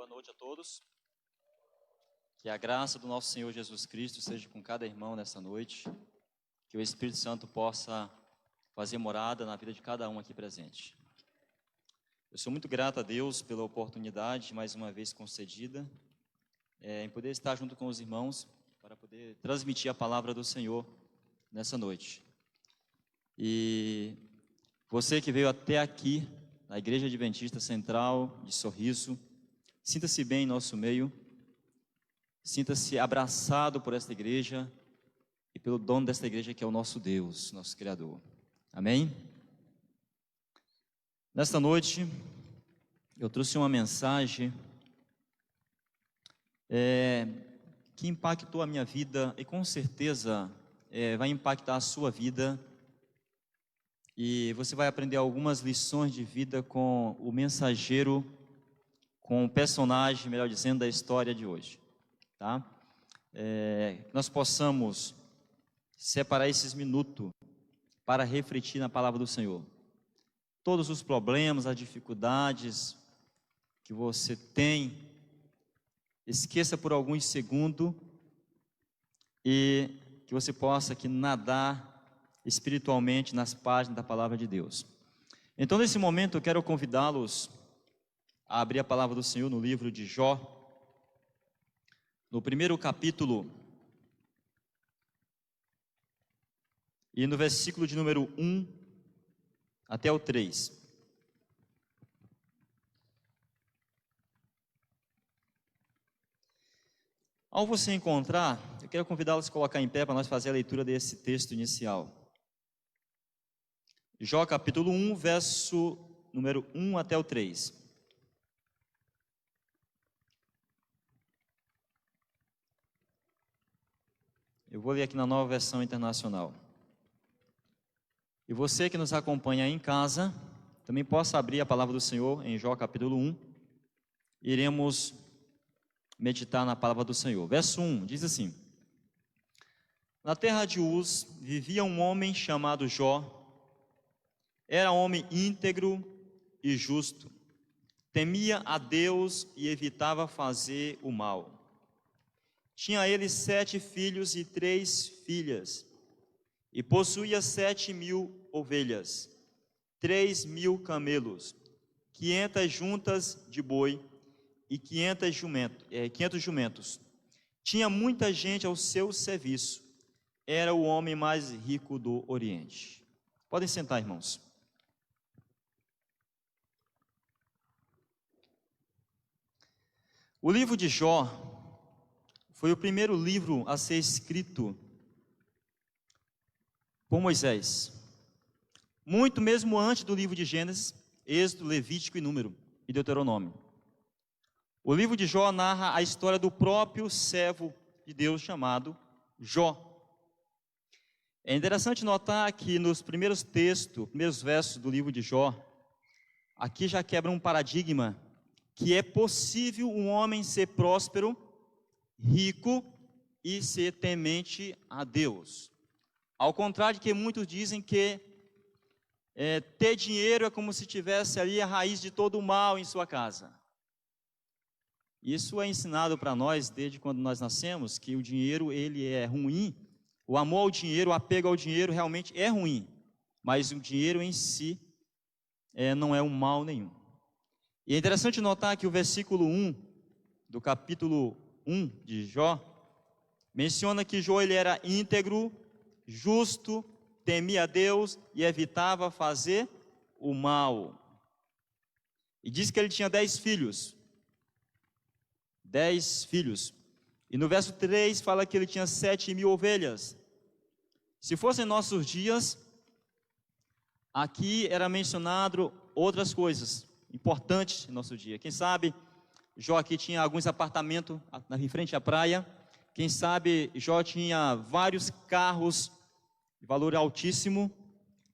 Boa noite a todos. Que a graça do nosso Senhor Jesus Cristo seja com cada irmão nessa noite. Que o Espírito Santo possa fazer morada na vida de cada um aqui presente. Eu sou muito grato a Deus pela oportunidade, mais uma vez concedida, em poder estar junto com os irmãos para poder transmitir a palavra do Senhor nessa noite. E você que veio até aqui, na Igreja Adventista Central de Sorriso, sinta-se bem em nosso meio, sinta-se abraçado por esta igreja e pelo dono desta igreja, que é o nosso Deus, nosso Criador. Amém? Nesta noite, eu trouxe uma mensagem que impactou a minha vida e com certeza vai impactar a sua vida, e você vai aprender algumas lições de vida com o mensageiro, com o personagem, melhor dizendo, da história de hoje, tá? Nós possamos separar esses minutos para refletir na palavra do Senhor. Todos os problemas, as dificuldades que você tem, esqueça por alguns segundos e que você possa aqui nadar espiritualmente nas páginas da palavra de Deus. Então, nesse momento, eu quero convidá-los a abrir a palavra do Senhor no livro de Jó, no primeiro capítulo, e no versículo de número 1 até o 3. Ao você encontrar, eu quero convidá-los a colocar em pé para nós fazer a leitura desse texto inicial. Jó capítulo 1, verso número 1 até o 3. Eu vou ler aqui na Nova Versão Internacional. E você que nos acompanha em casa, também possa abrir a palavra do Senhor em Jó capítulo 1. Iremos meditar na palavra do Senhor. Verso 1 diz assim: Na terra de Uz vivia um homem chamado Jó. Era homem íntegro e justo, temia a Deus e evitava fazer o mal. Tinha ele 7 filhos e 3 filhas, e possuía 7.000 ovelhas, 3.000 camelos, 500 juntas de boi e 500 jumentos. Tinha muita gente ao seu serviço. Era o homem mais rico do Oriente. Podem sentar, irmãos. O livro de Jó foi o primeiro livro a ser escrito por Moisés, muito mesmo antes do livro de Gênesis, Êxodo, Levítico e Número e Deuteronômio. O livro de Jó narra a história do próprio servo de Deus chamado Jó. É interessante notar que nos primeiros versos do livro de Jó, aqui já quebra um paradigma que é possível um homem ser próspero, rico e ser temente a Deus. Ao contrário de que muitos dizem que ter dinheiro é como se tivesse ali a raiz de todo o mal em sua casa. Isso é ensinado para nós desde quando nós nascemos, que o dinheiro ele é ruim. O amor ao dinheiro, o apego ao dinheiro realmente é ruim, mas o dinheiro em si não é um mal nenhum. E é interessante notar que o versículo 1 do capítulo 1 de Jó menciona que Jó ele era íntegro, justo, temia a Deus e evitava fazer o mal. E diz que ele tinha 10 filhos. 10 filhos. E no verso 3 fala que ele tinha 7.000 ovelhas. Se fossem nossos dias, aqui era mencionado outras coisas importantes no nosso dia. Quem sabe Jó aqui tinha alguns apartamentos em frente à praia. Quem sabe Jó tinha vários carros de valor altíssimo.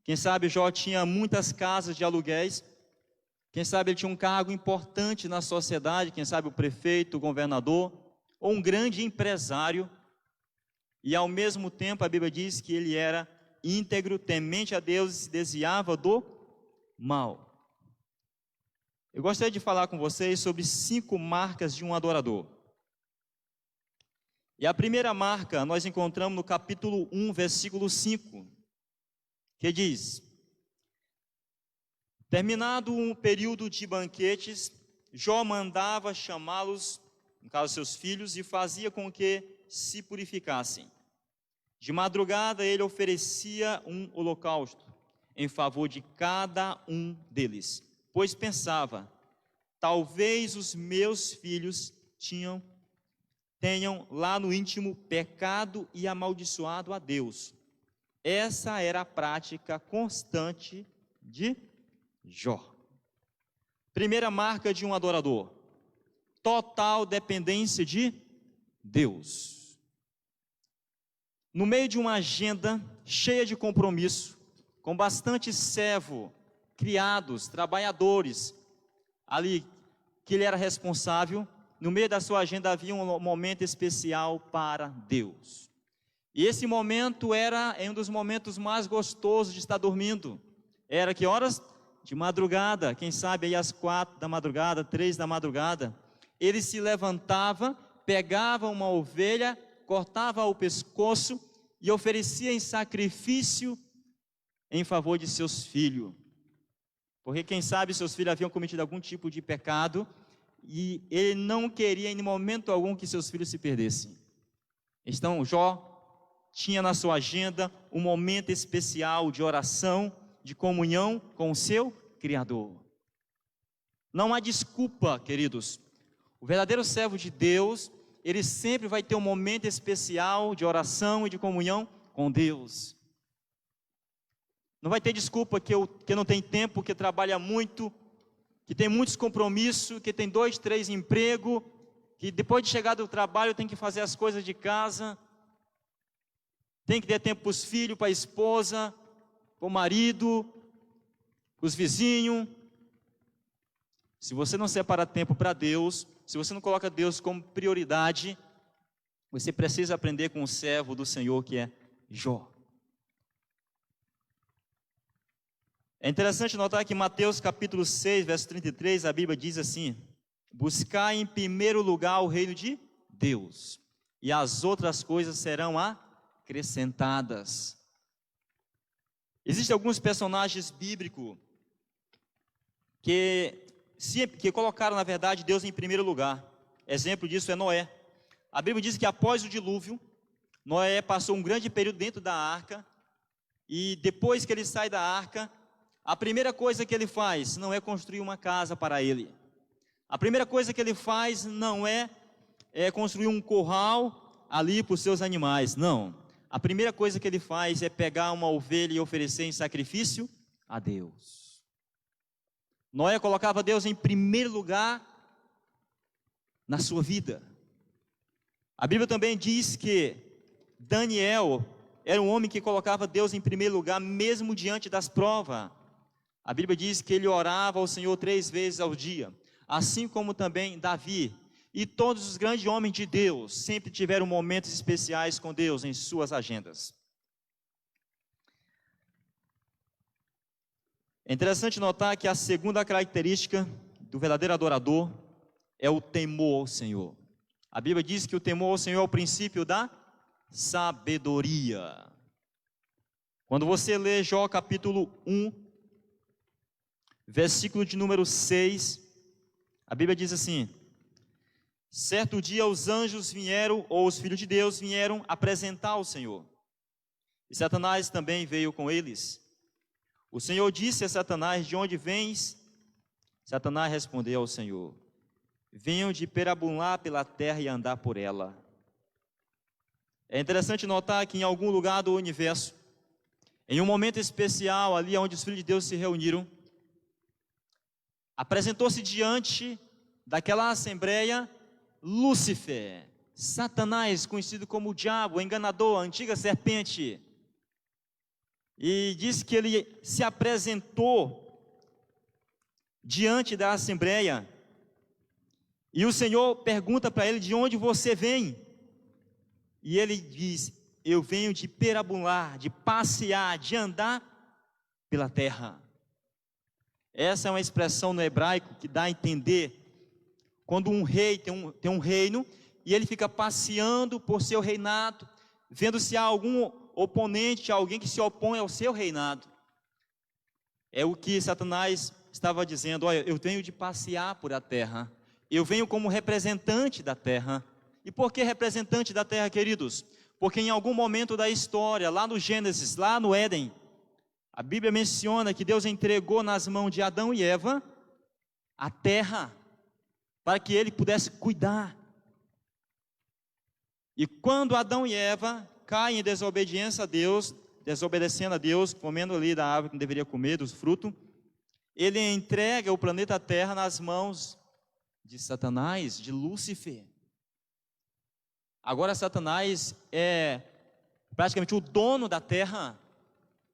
Quem sabe Jó tinha muitas casas de aluguéis. Quem sabe ele tinha um cargo importante na sociedade. Quem sabe o prefeito, o governador ou um grande empresário. E ao mesmo tempo a Bíblia diz que ele era íntegro, temente a Deus e se desviava do mal. Eu gostaria de falar com vocês sobre 5 marcas de um adorador. E a primeira marca nós encontramos no capítulo 1, versículo 5, que diz: terminado um período de banquetes, Jó mandava chamá-los, no caso seus filhos, e fazia com que se purificassem. De madrugada ele oferecia um holocausto em favor de cada um deles, pois pensava: talvez os meus filhos tenham lá no íntimo pecado e amaldiçoado a Deus. Essa era a prática constante de Jó. Primeira marca de um adorador: total dependência de Deus. No meio de uma agenda cheia de compromisso, com bastante servo, criados, trabalhadores, ali que ele era responsável, no meio da sua agenda havia um momento especial para Deus. E esse momento era um dos momentos mais gostosos de estar dormindo. Era que horas? De madrugada, quem sabe aí às 4 da madrugada, 3 da madrugada. Ele se levantava, pegava uma ovelha, cortava o pescoço e oferecia em sacrifício em favor de seus filhos. Porque quem sabe seus filhos haviam cometido algum tipo de pecado e ele não queria em momento algum que seus filhos se perdessem. Então Jó tinha na sua agenda um momento especial de oração, de comunhão com o seu Criador. Não há desculpa, queridos. O verdadeiro servo de Deus, ele sempre vai ter um momento especial de oração e de comunhão com Deus. Não vai ter desculpa que não tem tempo, que trabalha muito, que tem muitos compromissos, que tem 2, 3 empregos, que depois de chegar do trabalho tem que fazer as coisas de casa, tem que ter tempo para os filhos, para a esposa, para o marido, para os vizinhos. Se você não separa tempo para Deus, se você não coloca Deus como prioridade, você precisa aprender com o servo do Senhor que é Jó. É interessante notar que em Mateus capítulo 6, verso 33, a Bíblia diz assim: buscai em primeiro lugar o reino de Deus, e as outras coisas serão acrescentadas. Existem alguns personagens bíblicos que colocaram, na verdade, Deus em primeiro lugar. Exemplo disso é Noé. A Bíblia diz que após o dilúvio, Noé passou um grande período dentro da arca, e depois que ele sai da arca, a primeira coisa que ele faz não é construir uma casa para ele. A primeira coisa que ele faz não é construir um curral ali para os seus animais, não. A primeira coisa que ele faz é pegar uma ovelha e oferecer em sacrifício a Deus. Noé colocava Deus em primeiro lugar na sua vida. A Bíblia também diz que Daniel era um homem que colocava Deus em primeiro lugar, mesmo diante das provas. A Bíblia diz que ele orava ao Senhor 3 vezes ao dia, assim como também Davi. E todos os grandes homens de Deus sempre tiveram momentos especiais com Deus em suas agendas. É interessante notar que a segunda característica do verdadeiro adorador é o temor ao Senhor. A Bíblia diz que o temor ao Senhor é o princípio da sabedoria. Quando você lê Jó capítulo 1, versículo de número 6, a Bíblia diz assim: certo dia os anjos vieram, ou os filhos de Deus vieram apresentar ao Senhor, e Satanás também veio com eles. O Senhor disse a Satanás: de onde vens? Satanás respondeu ao Senhor: venho de perabular pela terra e andar por ela. É interessante notar que em algum lugar do universo, em um momento especial ali onde os filhos de Deus se reuniram, apresentou-se diante daquela assembleia Lúcifer, Satanás, conhecido como o diabo, o enganador, a antiga serpente. E diz que ele se apresentou diante da assembleia, e o Senhor pergunta para ele: de onde você vem? E ele diz: eu venho de perabular, de passear, de andar pela terra. Essa é uma expressão no hebraico que dá a entender quando um rei tem um reino e ele fica passeando por seu reinado, vendo se há algum oponente, alguém que se opõe ao seu reinado. É o que Satanás estava dizendo: olha, eu venho de passear por a terra, eu venho como representante da terra. E por que representante da terra, queridos? Porque em algum momento da história, lá no Gênesis, lá no Éden, a Bíblia menciona que Deus entregou nas mãos de Adão e Eva a terra, para que ele pudesse cuidar. E quando Adão e Eva caem em desobediência a Deus, desobedecendo a Deus, comendo ali da árvore que não deveria comer, dos frutos, ele entrega o planeta Terra nas mãos de Satanás, de Lúcifer. Agora Satanás é praticamente o dono da terra,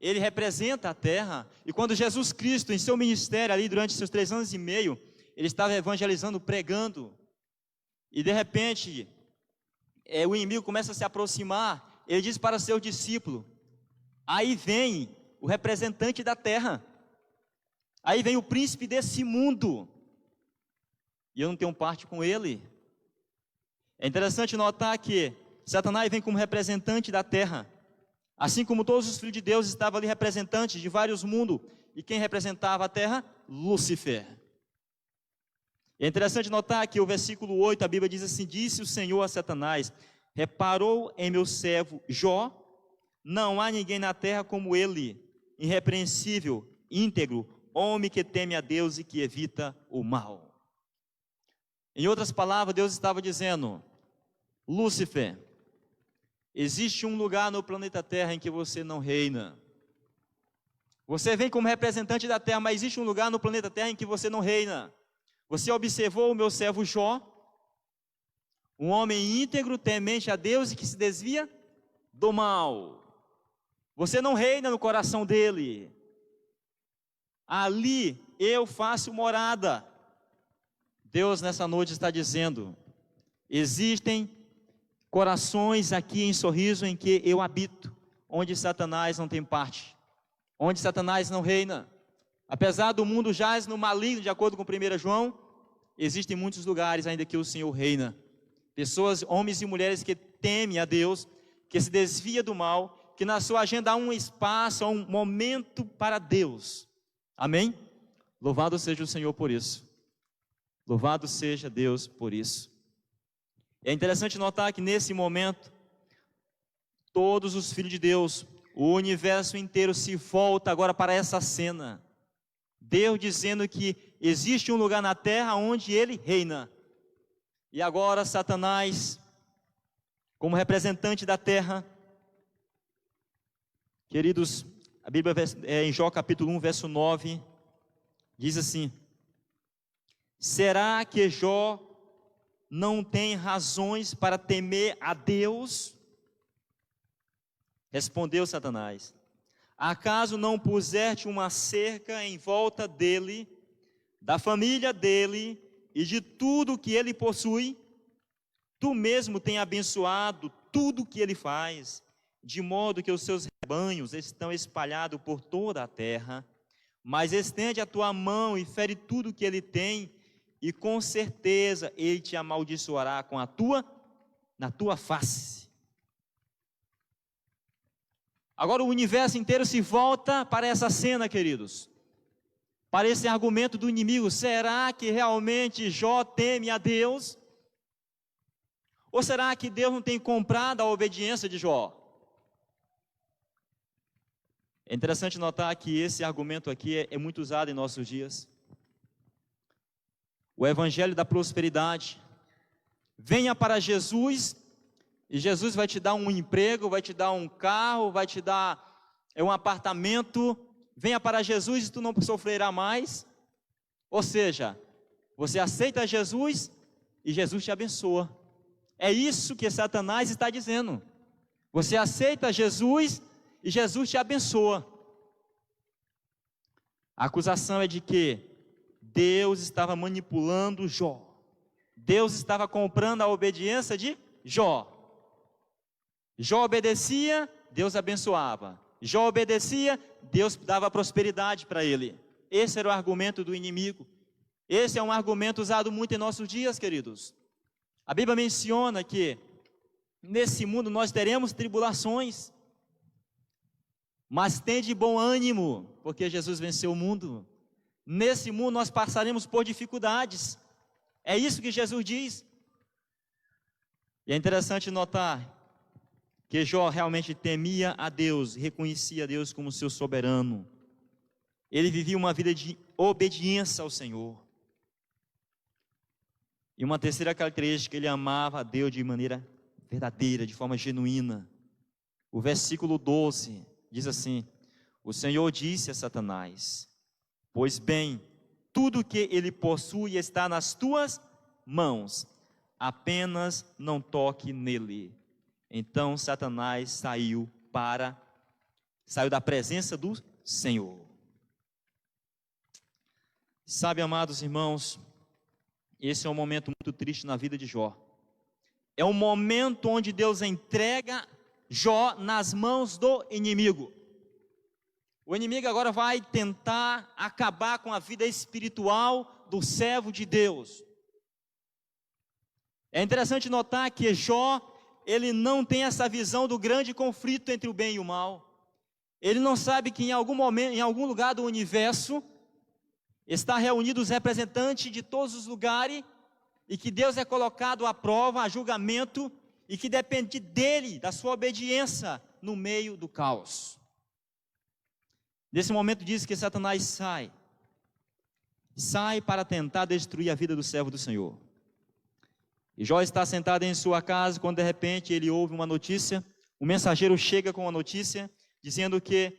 ele representa a terra, e quando Jesus Cristo, em seu ministério ali durante seus 3 anos e meio, ele estava evangelizando, pregando, e de repente, o inimigo começa a se aproximar, ele diz para seu discípulo: aí vem o representante da terra, aí vem o príncipe desse mundo, e eu não tenho parte com ele. É interessante notar que Satanás vem como representante da terra, assim como todos os filhos de Deus estavam ali representantes de vários mundos, e quem representava a terra? Lúcifer. É interessante notar que o versículo 8, a Bíblia diz assim: disse o Senhor a Satanás: reparou em meu servo Jó? Não há ninguém na terra como ele, irrepreensível, íntegro, homem que teme a Deus e que evita o mal. Em outras palavras, Deus estava dizendo: Lúcifer, existe um lugar no planeta Terra em que você não reina. Você vem como representante da terra, mas existe um lugar no planeta Terra em que você não reina. Você observou o meu servo Jó, um homem íntegro, temente a Deus e que se desvia do mal. Você não reina no coração dele. Ali eu faço morada. Deus nessa noite está dizendo: existem corações aqui em Sorriso em que eu habito, onde Satanás não tem parte, onde Satanás não reina. Apesar do mundo jaz no maligno, de acordo com 1 João, existem muitos lugares ainda que o Senhor reina. Pessoas, homens e mulheres que temem a Deus, que se desvia do mal, que na sua agenda há um espaço, há um momento para Deus. Amém? Louvado seja o Senhor por isso. Louvado seja Deus por isso. É interessante notar que nesse momento, todos os filhos de Deus, o universo inteiro se volta agora para essa cena. Deus dizendo que existe um lugar na terra onde ele reina. E agora Satanás, como representante da terra, queridos, a Bíblia em Jó capítulo 1, verso 9, diz assim: será que Jó não tem razões para temer a Deus? Respondeu Satanás: acaso não puseste uma cerca em volta dele, da família dele e de tudo que ele possui? Tu mesmo tem abençoado tudo que ele faz, de modo que os seus rebanhos estão espalhados por toda a terra. Mas estende a tua mão e fere tudo que ele tem, e com certeza ele te amaldiçoará na tua face. Agora o universo inteiro se volta para essa cena, queridos, para esse argumento do inimigo. Será que realmente Jó teme a Deus? Ou será que Deus não tem comprado a obediência de Jó? É interessante notar que esse argumento aqui é muito usado em nossos dias. O evangelho da prosperidade. Venha para Jesus, e Jesus vai te dar um emprego, vai te dar um carro, vai te dar um apartamento. Venha para Jesus e tu não sofrerá mais. Ou seja, você aceita Jesus e Jesus te abençoa. É isso que Satanás está dizendo. Você aceita Jesus e Jesus te abençoa. A acusação é de que Deus estava manipulando Jó. Deus estava comprando a obediência de Jó. Jó obedecia, Deus abençoava. Jó obedecia, Deus dava prosperidade para ele. Esse era o argumento do inimigo. Esse é um argumento usado muito em nossos dias, queridos. A Bíblia menciona que nesse mundo nós teremos tribulações, mas tende bom ânimo, porque Jesus venceu o mundo. Nesse mundo nós passaremos por dificuldades. É isso que Jesus diz. E é interessante notar que Jó realmente temia a Deus, reconhecia a Deus como seu soberano. Ele vivia uma vida de obediência ao Senhor. E uma terceira característica, ele amava a Deus de maneira verdadeira, de forma genuína. O versículo 12 diz assim: o Senhor disse a Satanás: pois bem, tudo que ele possui está nas tuas mãos, apenas não toque nele. Então Satanás saiu da presença do Senhor. Sabe, amados irmãos, esse é um momento muito triste na vida de Jó. É um momento onde Deus entrega Jó nas mãos do inimigo. O inimigo agora vai tentar acabar com a vida espiritual do servo de Deus. É interessante notar que Jó, ele não tem essa visão do grande conflito entre o bem e o mal. Ele não sabe que em algum momento, em algum lugar do universo, está reunido os representantes de todos os lugares, e que Deus é colocado à prova, a julgamento, e que depende dele, da sua obediência, no meio do caos. Nesse momento diz que Satanás sai para tentar destruir a vida do servo do Senhor. E Jó está sentado em sua casa, quando de repente ele ouve uma notícia, o mensageiro chega com uma notícia, dizendo que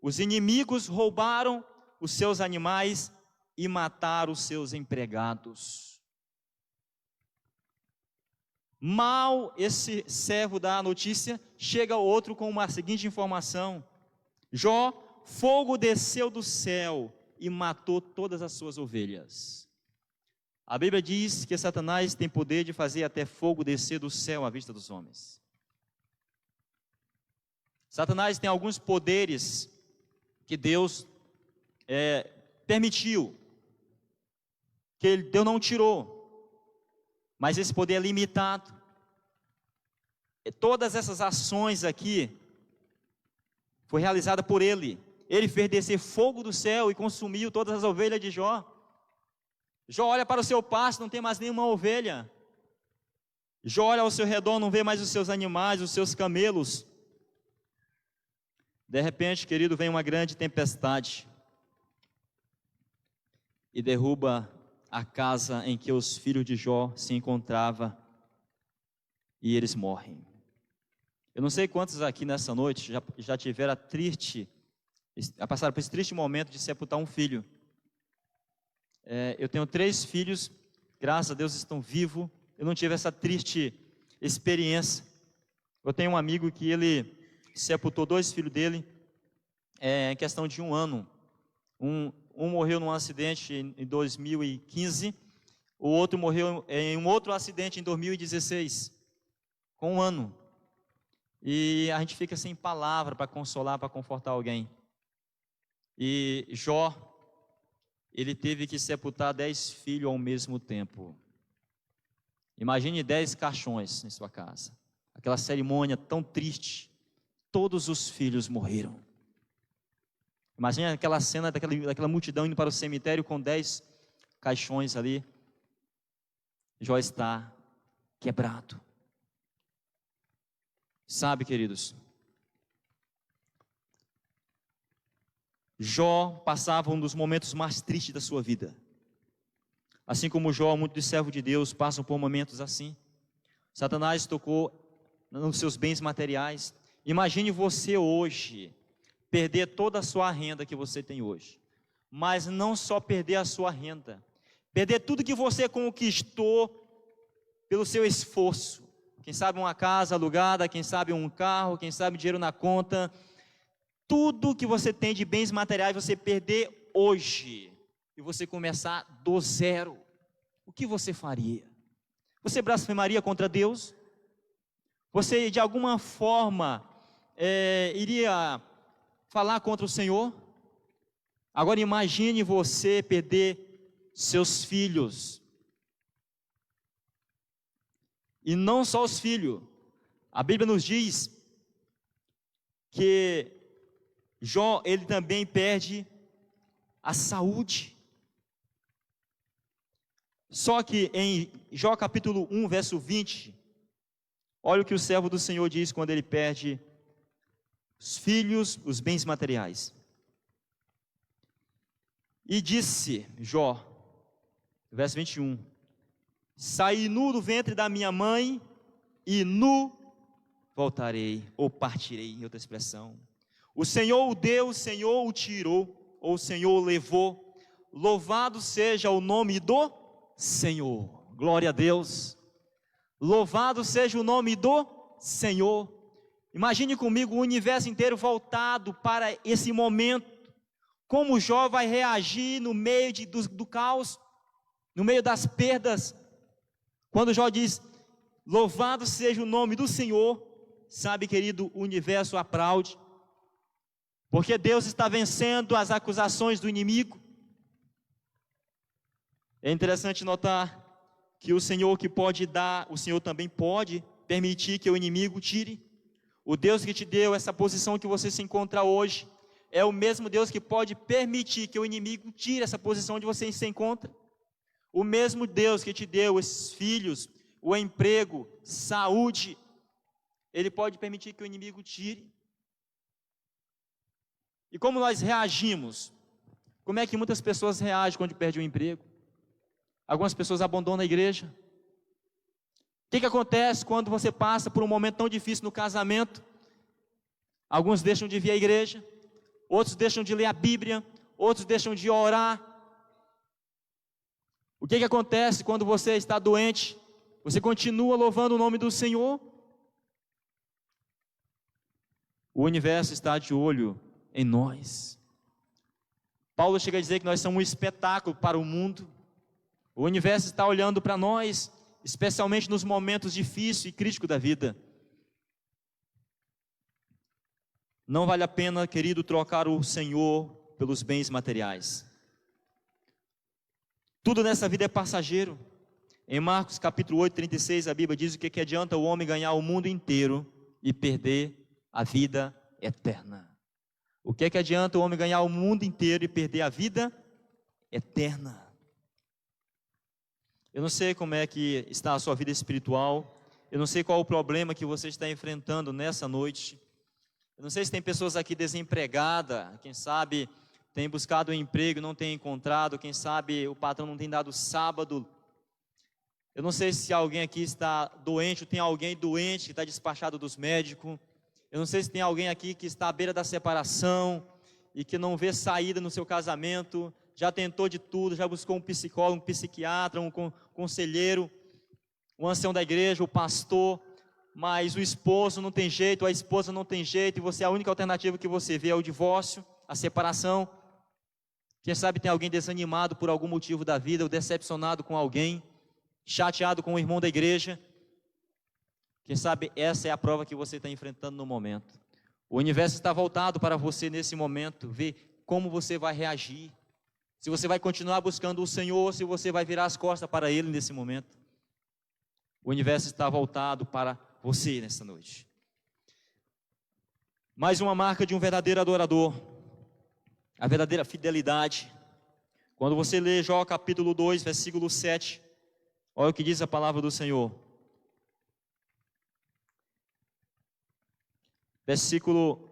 os inimigos roubaram os seus animais e mataram os seus empregados. Mal esse servo dá a notícia, chega outro com uma seguinte informação: Jó, fogo desceu do céu e matou todas as suas ovelhas. A Bíblia diz que Satanás tem poder de fazer até fogo descer do céu à vista dos homens. Satanás tem alguns poderes que Deus permitiu, que Deus não tirou, mas esse poder é limitado. Todas essas ações aqui foi realizada por ele. Ele fez descer fogo do céu e consumiu todas as ovelhas de Jó. Jó olha para o seu pasto, não tem mais nenhuma ovelha. Jó olha ao seu redor, não vê mais os seus animais, os seus camelos. De repente, querido, vem uma grande tempestade e derruba a casa em que os filhos de Jó se encontravam, e eles morrem. Eu não sei quantos aqui nessa noite já tiveram passaram por esse triste momento de sepultar um filho. Eu tenho 3 filhos, graças a Deus estão vivos. Eu não tive essa triste experiência. Eu tenho um amigo que ele sepultou 2 filhos dele em questão de 1 ano. Um morreu num acidente em 2015, o outro morreu em um outro acidente em 2016, com 1 ano. E a gente fica sem palavra para consolar, para confortar alguém. E Jó, ele teve que sepultar 10 filhos ao mesmo tempo. Imagine 10 caixões em sua casa. Aquela cerimônia tão triste. Todos os filhos morreram. Imagine aquela cena daquela multidão indo para o cemitério com 10 caixões ali. Jó está quebrado. Sabe, queridos, Jó passava um dos momentos mais tristes da sua vida. Assim como Jó, muitos servos de Deus passam por momentos assim. Satanás tocou nos seus bens materiais. Imagine você hoje perder toda a sua renda que você tem hoje. Mas não só perder a sua renda, perder tudo que você conquistou pelo seu esforço. Quem sabe uma casa alugada, quem sabe um carro, quem sabe dinheiro na conta. Tudo que você tem de bens materiais você perder hoje e você começar do zero. O que você faria? Você blasfemaria contra Deus? Você de alguma forma iria falar contra o Senhor? Agora imagine você perder seus filhos. E não só os filhos. A Bíblia nos diz que Jó, ele também perde a saúde. Só que em Jó capítulo 1, verso 20, olha o que o servo do Senhor diz quando ele perde os filhos, os bens materiais. E disse Jó, verso 21, saí nu do ventre da minha mãe, e nu voltarei, ou partirei, em outra expressão. O Senhor o deu, o Senhor o tirou, ou o Senhor o levou. Louvado seja o nome do Senhor. Glória a Deus. Louvado seja o nome do Senhor. Imagine comigo o universo inteiro voltado para esse momento. Como Jó vai reagir no meio do caos, no meio das perdas. Quando Jó diz, louvado seja o nome do Senhor, sabe, querido, o universo aplaude, porque Deus está vencendo as acusações do inimigo. É interessante notar que o Senhor que pode dar, o Senhor também pode permitir que o inimigo tire. O Deus que te deu essa posição que você se encontra hoje, é o mesmo Deus que pode permitir que o inimigo tire essa posição onde você se encontra. O mesmo Deus que te deu esses filhos, o emprego, saúde, Ele pode permitir que o inimigo tire. E como nós reagimos? Como é que muitas pessoas reagem quando perdem o emprego? Algumas pessoas abandonam a igreja. O que acontece quando você passa por um momento tão difícil no casamento? Alguns deixam de vir à igreja, outros deixam de ler a Bíblia, outros deixam de orar. O que acontece quando você está doente? Você continua louvando o nome do Senhor? O universo está de olho em nós. Paulo chega a dizer que nós somos um espetáculo para o mundo. O universo está olhando para nós, especialmente nos momentos difíceis e críticos da vida. Não vale a pena, querido, trocar o Senhor pelos bens materiais. Tudo nessa vida é passageiro. Em Marcos capítulo 8, 36, a Bíblia diz o que adianta o homem ganhar o mundo inteiro e perder a vida eterna. O que adianta o homem ganhar o mundo inteiro e perder a vida eterna? Eu não sei como é que está a sua vida espiritual, eu não sei qual o problema que você está enfrentando nessa noite. Eu não sei se tem pessoas aqui desempregadas, quem sabe tem buscado um emprego e não tem encontrado, quem sabe o patrão não tem dado sábado. Eu não sei se alguém aqui está doente, ou tem alguém doente que está despachado dos médicos. Eu não sei se tem alguém aqui que está à beira da separação e que não vê saída no seu casamento, já tentou de tudo, já buscou um psicólogo, um psiquiatra, um conselheiro, um ancião da igreja, o pastor, mas o esposo não tem jeito, a esposa não tem jeito, e você, a única alternativa que você vê é o divórcio, a separação. Quem sabe tem alguém desanimado por algum motivo da vida, ou decepcionado com alguém, chateado com o irmão da igreja. Quem sabe essa é a prova que você está enfrentando no momento. O universo está voltado para você nesse momento, ver como você vai reagir. Se você vai continuar buscando o Senhor, se você vai virar as costas para Ele nesse momento. O universo está voltado para você nessa noite. Mais uma marca de um verdadeiro adorador, a verdadeira fidelidade. Quando você lê Jó capítulo 2, versículo 7, olha o que diz a palavra do Senhor. Versículo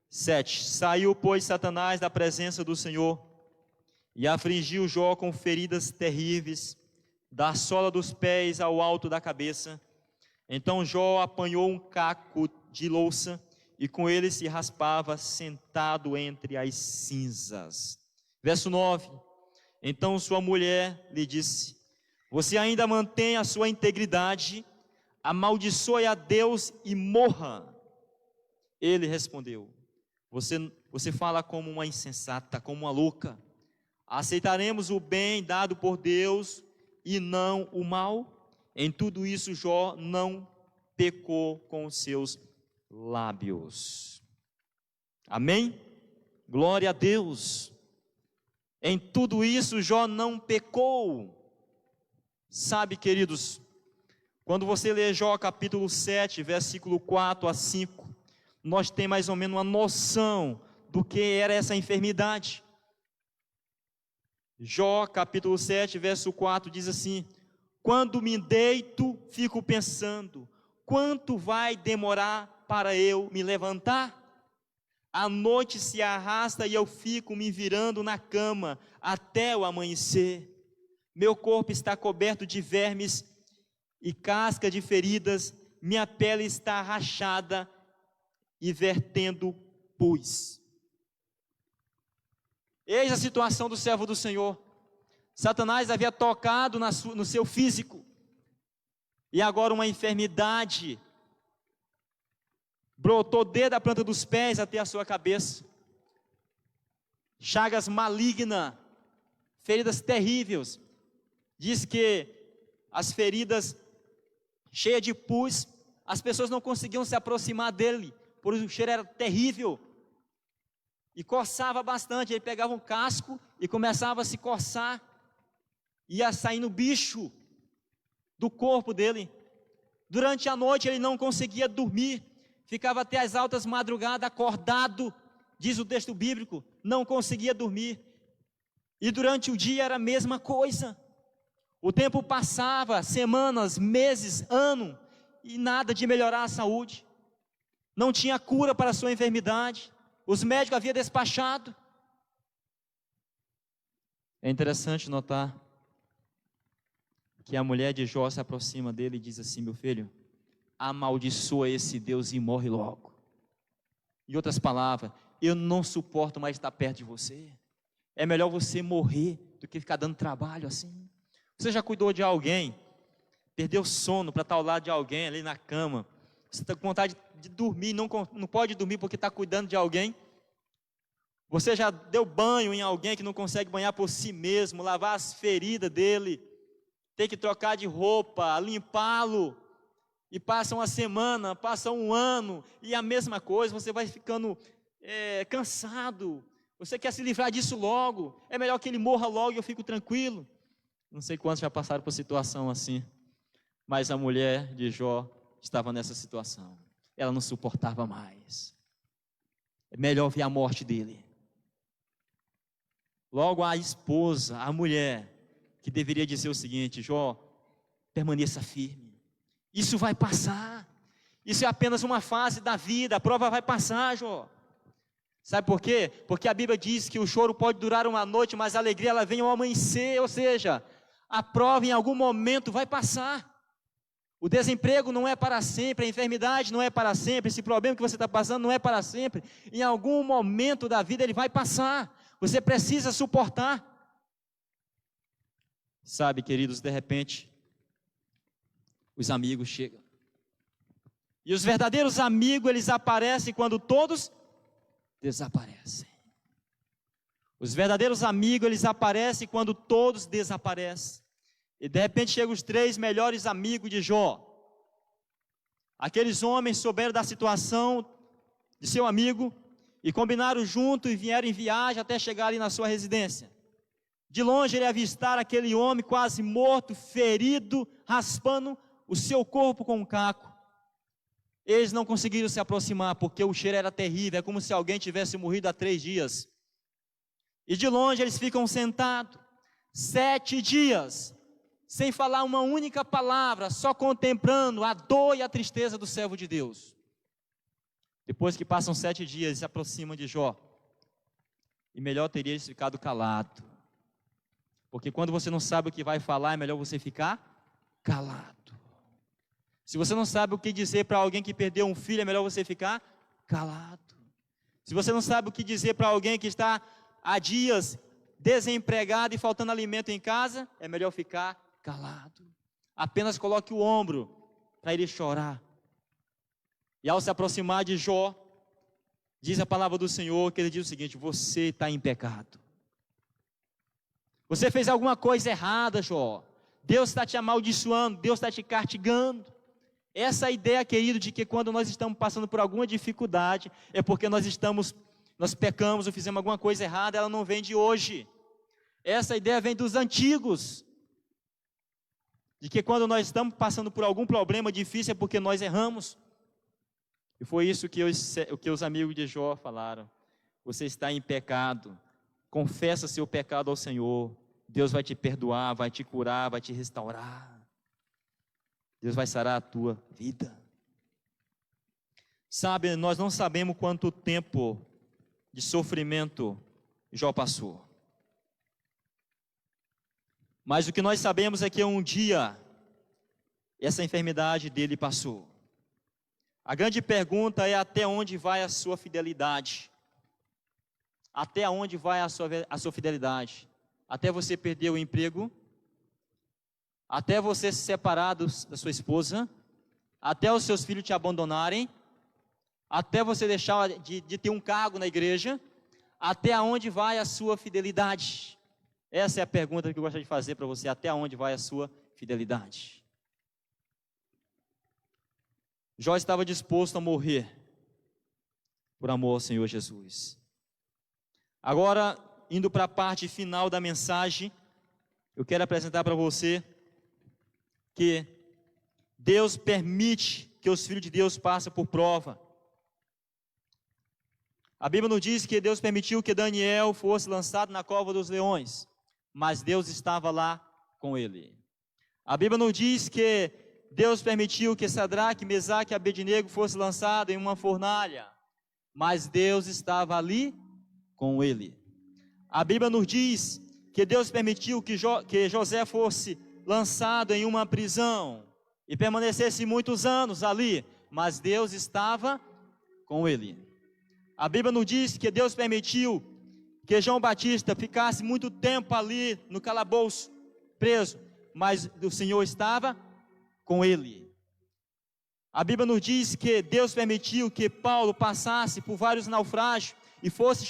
7, saiu, pois, Satanás da presença do Senhor, e afligiu Jó com feridas terríveis, da sola dos pés ao alto da cabeça. Então Jó apanhou um caco de louça, e com ele se raspava, sentado entre as cinzas. Verso 9, então sua mulher lhe disse, você ainda mantém a sua integridade, amaldiçoe a Deus e morra. Ele respondeu, você fala como uma insensata, como uma louca. Aceitaremos o bem dado por Deus e não o mal? Em tudo isso Jó não pecou com os seus lábios. Amém? Glória a Deus. Em tudo isso, Jó não pecou. Sabe, queridos, quando você lê Jó capítulo 7, versículo 4 a 5, nós temos mais ou menos uma noção do que era essa enfermidade. Jó capítulo 7, verso 4 diz assim: quando me deito, fico pensando, quanto vai demorar para eu me levantar? A noite se arrasta e eu fico me virando na cama até o amanhecer. Meu corpo está coberto de vermes e casca de feridas, minha pele está rachada e vertendo pus. Eis a situação do servo do Senhor. Satanás havia tocado no seu físico, e agora uma enfermidade brotou desde a planta dos pés até a sua cabeça. Chagas malignas, feridas terríveis. Diz que as feridas cheias de pus, as pessoas não conseguiam se aproximar dele, por o cheiro era terrível. E coçava bastante, ele pegava um casco e começava a se coçar. Ia saindo bicho do corpo dele. Durante a noite ele não conseguia dormir, ficava até as altas madrugadas acordado, diz o texto bíblico, não conseguia dormir. E durante o dia era a mesma coisa. O tempo passava, semanas, meses, ano, e nada de melhorar a saúde. Não tinha cura para a sua enfermidade. Os médicos haviam despachado. É interessante notar que a mulher de Jó se aproxima dele e diz assim: meu filho, amaldiçoa esse Deus e morre logo. Em outras palavras, eu não suporto mais estar perto de você. É melhor você morrer do que ficar dando trabalho assim. Você já cuidou de alguém, perdeu sono para estar ao lado de alguém ali na cama, você está com vontade de dormir, não pode dormir porque está cuidando de alguém? Você já deu banho em alguém que não consegue banhar por si mesmo, lavar as feridas dele, tem que trocar de roupa, limpá-lo, e passa uma semana, passa um ano, e a mesma coisa, você vai ficando cansado, você quer se livrar disso logo, é melhor que ele morra logo e eu fico tranquilo. Não sei quantos já passaram por situação assim, mas a mulher de Jó estava nessa situação, ela não suportava mais, é melhor ver a morte dele. Logo a esposa, a mulher, que deveria dizer o seguinte: Jó, permaneça firme, isso vai passar, isso é apenas uma fase da vida, a prova vai passar, Jó. Sabe por quê? Porque a Bíblia diz que o choro pode durar uma noite, mas a alegria ela vem ao amanhecer, ou seja, a prova em algum momento vai passar. O desemprego não é para sempre, a enfermidade não é para sempre, esse problema que você está passando não é para sempre, em algum momento da vida ele vai passar, você precisa suportar. Sabe, queridos, de repente, os amigos chegam, e os verdadeiros amigos, eles aparecem quando todos desaparecem. Os verdadeiros amigos, eles aparecem quando todos desaparecem. E de repente chegam os 3 melhores amigos de Jó. Aqueles homens souberam da situação de seu amigo e combinaram junto e vieram em viagem até chegar ali na sua residência. De longe ele avistaram aquele homem quase morto, ferido, raspando o seu corpo com um caco. Eles não conseguiram se aproximar porque o cheiro era terrível, é como se alguém tivesse morrido há 3 dias. E de longe eles ficam sentados 7 dias, sem falar uma única palavra, só contemplando a dor e a tristeza do servo de Deus. Depois que passam 7 dias, eles se aproximam de Jó, e melhor teria eles ficado calados, porque quando você não sabe o que vai falar, é melhor você ficar calado. Se você não sabe o que dizer para alguém que perdeu um filho, é melhor você ficar calado. Se você não sabe o que dizer para alguém que está há dias desempregado e faltando alimento em casa, é melhor ficar calado. Apenas coloque o ombro para ele chorar. E ao se aproximar de Jó, diz a palavra do Senhor, que ele diz o seguinte: você está em pecado. Você fez alguma coisa errada, Jó. Deus está te amaldiçoando, Deus está te castigando. Essa é a ideia, querido, de que quando nós estamos passando por alguma dificuldade, é porque nós pecamos ou fizemos alguma coisa errada, ela não vem de hoje. Essa ideia vem dos antigos, de que quando nós estamos passando por algum problema difícil é porque nós erramos. E foi isso que os amigos de Jó falaram. Você está em pecado, confessa seu pecado ao Senhor, Deus vai te perdoar, vai te curar, vai te restaurar. Deus vai sarar a tua vida. Sabe, nós não sabemos quanto tempo de sofrimento Jó passou. Mas o que nós sabemos é que um dia essa enfermidade dele passou. A grande pergunta é: até onde vai a sua fidelidade? Até onde vai a sua fidelidade? Até você perder o emprego? Até você se separar da sua esposa? Até os seus filhos te abandonarem? Até você deixar de ter um cargo na igreja? Até onde vai a sua fidelidade? Essa é a pergunta que eu gostaria de fazer para você. Até onde vai a sua fidelidade? Jó estava disposto a morrer por amor ao Senhor Jesus. Agora, indo para a parte final da mensagem, eu quero apresentar para você que Deus permite que os filhos de Deus passem por prova. A Bíblia nos diz que Deus permitiu que Daniel fosse lançado na cova dos leões, mas Deus estava lá com ele. A Bíblia nos diz que Deus permitiu que Sadraque, Mesaque e Abednego fossem lançados em uma fornalha, mas Deus estava ali com ele. A Bíblia nos diz que Deus permitiu que José fosse lançado em uma prisão e permanecesse muitos anos ali, mas Deus estava com ele. A Bíblia nos diz que Deus permitiu que João Batista ficasse muito tempo ali no calabouço, preso, mas o Senhor estava com ele. A Bíblia nos diz que Deus permitiu que Paulo passasse por vários naufrágios e fosse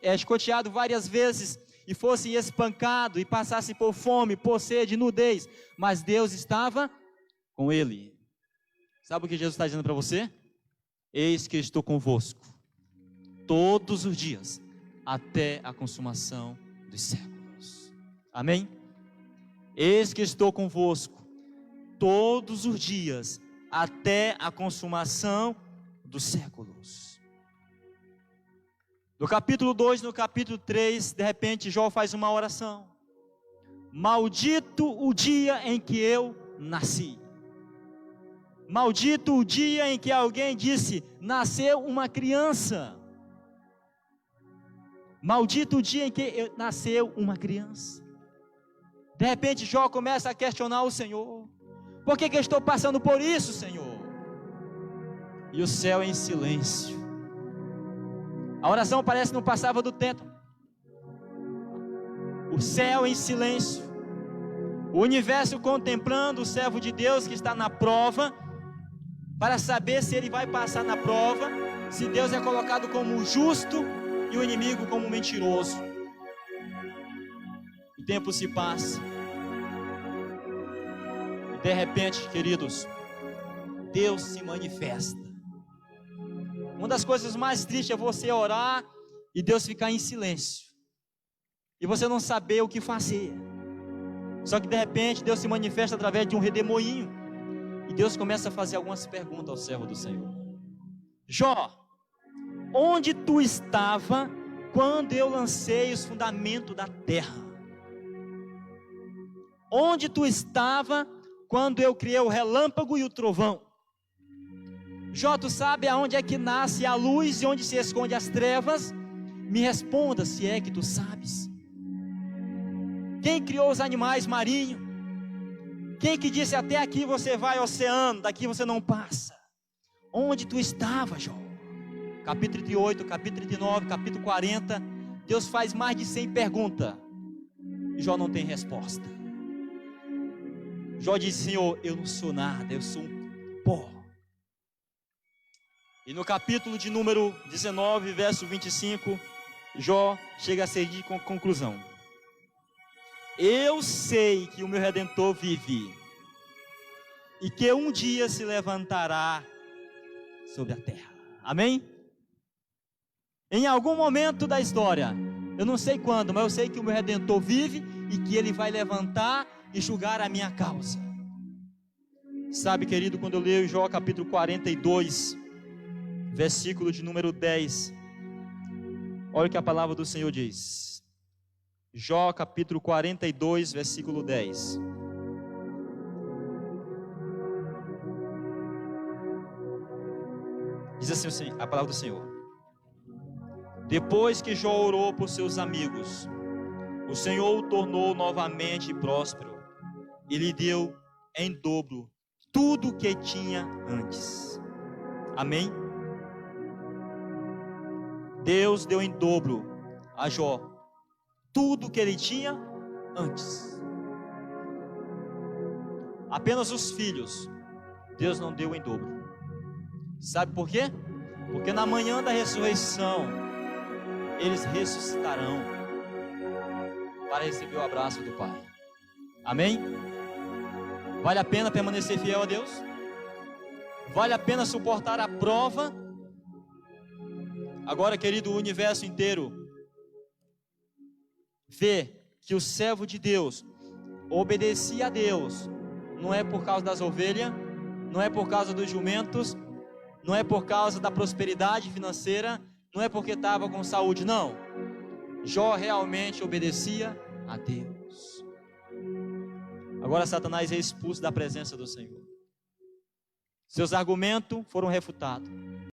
escoteado várias vezes, e fosse espancado e passasse por fome, por sede, nudez, mas Deus estava com ele. Sabe o que Jesus está dizendo para você? Eis que estou convosco todos os dias, até a consumação dos séculos. Amém? Eis que estou convosco todos os dias, até a consumação dos séculos. No capítulo 2, no capítulo 3, de repente Jó faz uma oração: maldito o dia em que eu nasci. Maldito o dia em que alguém disse: nasceu uma criança. Maldito o dia em que nasceu uma criança. De repente Jó começa a questionar o Senhor: por que eu estou passando por isso, Senhor? E o céu em silêncio. A oração parece que não passava do teto. O céu em silêncio. O universo contemplando o servo de Deus que está na prova, para saber se ele vai passar na prova, se Deus é colocado como justo e o inimigo como mentiroso. O tempo se passa. E de repente, queridos, Deus se manifesta. Uma das coisas mais tristes é você orar e Deus ficar em silêncio, e você não saber o que fazer. Só que de repente Deus se manifesta através de um redemoinho, e Deus começa a fazer algumas perguntas ao servo do Senhor: Jó, onde tu estava quando eu lancei os fundamentos da terra? Onde tu estava quando eu criei o relâmpago e o trovão? Jó, tu sabe aonde é que nasce a luz e onde se esconde as trevas? Me responda, se é que tu sabes. Quem criou os animais marinhos? Quem que disse: até aqui você vai, oceano, daqui você não passa? Onde tu estava, Jó? Capítulo 38, capítulo 39, capítulo 40, Deus faz mais de 100 perguntas, e Jó não tem resposta. Jó diz: Senhor, eu não sou nada, eu sou um pó. E no capítulo de número 19, verso 25, Jó chega a seguir com conclusão: eu sei que o meu Redentor vive, e que um dia se levantará sobre a terra. Amém? Em algum momento da história, Eu não sei quando, mas eu sei que o meu Redentor vive e que Ele vai levantar e julgar a minha causa. Sabe, querido, quando eu leio Jó capítulo 42, versículo de número 10, olha o que a palavra do Senhor diz. Jó capítulo 42, versículo 10. Diz assim a palavra do Senhor: depois que Jó orou por seus amigos, o Senhor o tornou novamente próspero e lhe deu em dobro tudo o que tinha antes. Amém? Deus deu em dobro a Jó tudo o que ele tinha antes. Apenas os filhos Deus não deu em dobro. Sabe por quê? Porque na manhã da ressurreição eles ressuscitarão para receber o abraço do Pai. Amém? Vale a pena permanecer fiel a Deus? Vale a pena suportar a prova? Agora, querido, o universo inteiro vê que o servo de Deus obedecia a Deus, não é por causa das ovelhas, não é por causa dos jumentos, não é por causa da prosperidade financeira, não é porque estava com saúde, não. Jó realmente obedecia a Deus. Agora Satanás é expulso da presença do Senhor. Seus argumentos foram refutados.